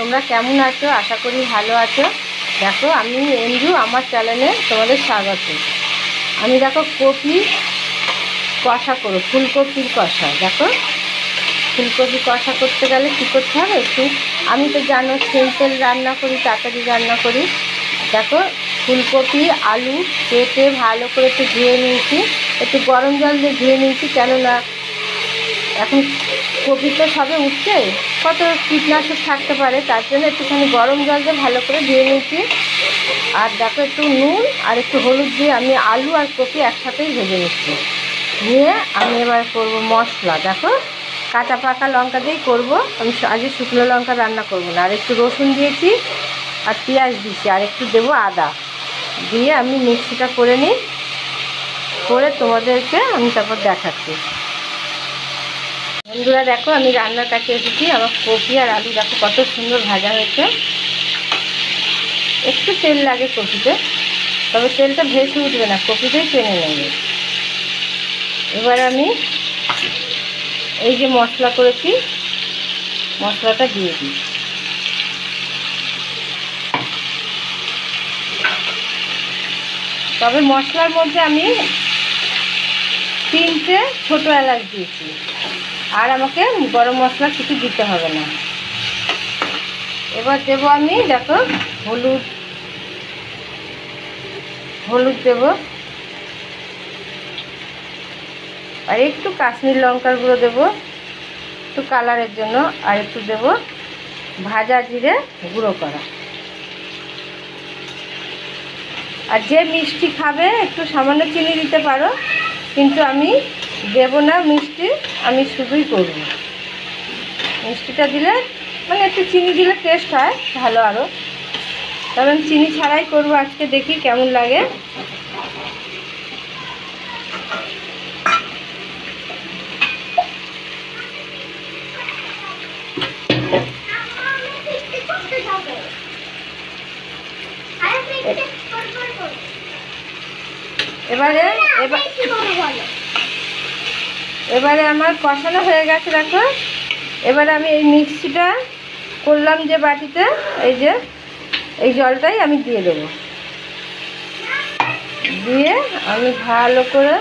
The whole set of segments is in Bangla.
তোমরা কেমন আছো? আশা করি ভালো আছো। দেখো আমি এঞ্জু, আমার চ্যানেলে তোমাদের স্বাগত। আমি দেখো কপি কষা করো, ফুলকপির কষা। দেখো ফুলকপি কষা করতে গেলে কী করতে হবে একটু, আমি তো জানো সিম্পল রান্না করি, তাড়াতাড়ি রান্না করি। দেখো ফুলকপি আলু কেটে ভালো করে একটু ধুয়ে নিয়েছি, একটু গরম জল দিয়ে ধুয়ে নিয়েছি, কেননা এখন কপি তো সবে উঠছে, কত কীটনাশক থাকতে পারে, তার জন্য একটুখানি গরম জল দিয়ে ভালো করে ধুয়ে নিয়েছি। আর দেখো একটু নুন আর একটু হলুদ দিয়ে আমি আলু আর কপি একসাথেই ভেজে নিচ্ছি। নিয়ে আমি এবার করব মশলা। দেখো কাঁচা পাকা লঙ্কা দিয়েই করবো আমি, আজকে শুকনো লঙ্কা রান্না করব না। আর একটু রসুন দিয়েছি আর পেঁয়াজ দিয়েছি আর একটু দেবো আদা, দিয়ে আমি মিক্সিটা করে নিই, করে তোমাদেরকে আমি তারপর দেখাচ্ছি। বন্ধুরা দেখো আমি রান্নার কাছে এসেছি, আমার কপি আর আলু দেখো কত সুন্দর ভাজা হয়েছে। একটু তেল লাগে কপিতে, তবে তেলটা ভেসে উঠবে না, কপিতেই টেনে নেবে। এবার আমি এই যে মশলা করেছি মশলাটা দিয়ে দিই। তবে মশলার মধ্যে আমি 3টে ছোটো এলাচ দিয়েছি, আর আমাকে গরম মশলা কিছু দিতে হবে না। এবার দেবো আমি দেখো হলুদ দেবো, আর একটু কাশ্মীর লঙ্কার গুঁড়ো দেবো একটু কালারের জন্য, আর একটু দেবো ভাজা জিরে গুঁড়ো করা। আর যে মিষ্টি খাবে একটু সামান্য চিনি দিতে পারো, কিন্তু আমি দেবো না মিষ্টি, আমি শুধুই করব। মিষ্টিটা দিলে মানে একটু চিনি দিলে টেস্ট হয় ভালো আরও, কারণ চিনি ছাড়াই করব আজকে, দেখি কেমন লাগে। এবারে আমার কষানো হয়ে গেছে দেখো। এবারে আমি এই মিক্সিটা করলাম যে বাটিতে, এই যে এই জলটাই আমি দিয়ে দেবো, দিয়ে আমি ভালো করে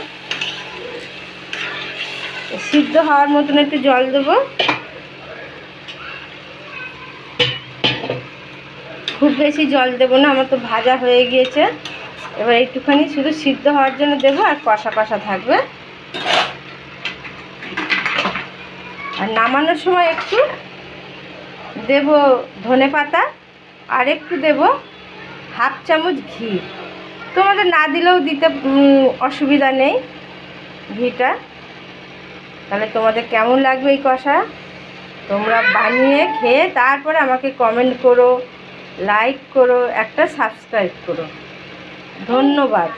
সিদ্ধ হওয়ার মতন একটু জল দেবো, খুব বেশি জল দেবো না, আমার তো ভাজা হয়ে গিয়েছে। এবার একটুখানি শুধু সিদ্ধ হওয়ার জন্য দেবো, আর কষা কষা থাকবে। আর নামানোর সময় একটু দেব ধনেপাতা, আর একটু দেব হাফ চামচ ঘি। তোমাদের না দিলেও দিতে অসুবিধা নেই ঘিটা। তাহলে তোমাদের কেমন লাগবে এই কষা, তোমরা বানিয়ে খেয়ে তারপরে আমাকে কমেন্ট করো, লাইক করো, একটা সাবস্ক্রাইব করো। ধন্যবাদ।